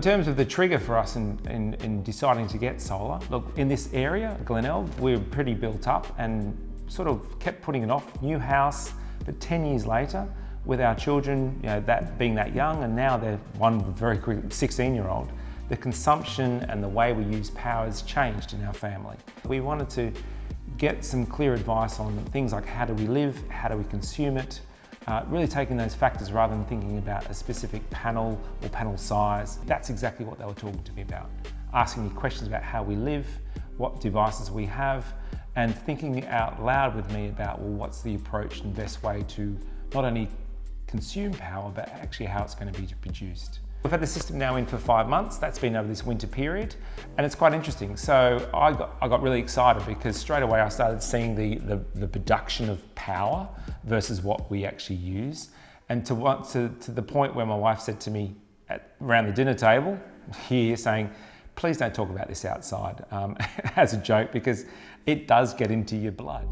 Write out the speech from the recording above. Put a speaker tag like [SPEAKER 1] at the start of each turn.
[SPEAKER 1] in terms of the trigger for us in deciding to get solar, look, in this area, Glenelg, we're pretty built up and sort of kept putting it off. New house, but 10 years later, with our children, that being that young, and now they're one very quick 16-year-old, the consumption and the way we use power has changed in our family. We wanted to get some clear advice on things like how do we live, how do we consume it, really taking those factors rather than thinking about a specific panel or panel size. That's exactly what they were talking to me about. Asking me questions about how we live, what devices we have, and thinking out loud with me about, well, what's the approach and best way to not only consume power, but actually how it's going to be produced. We've had the system now in for 5 months. That's been over this winter period, and it's quite interesting. So I got really excited because straight away I started seeing the production of power versus what we actually use, and to the point where my wife said to me around the dinner table here, saying, "Please don't talk about this outside," as a joke, because it does get into your blood.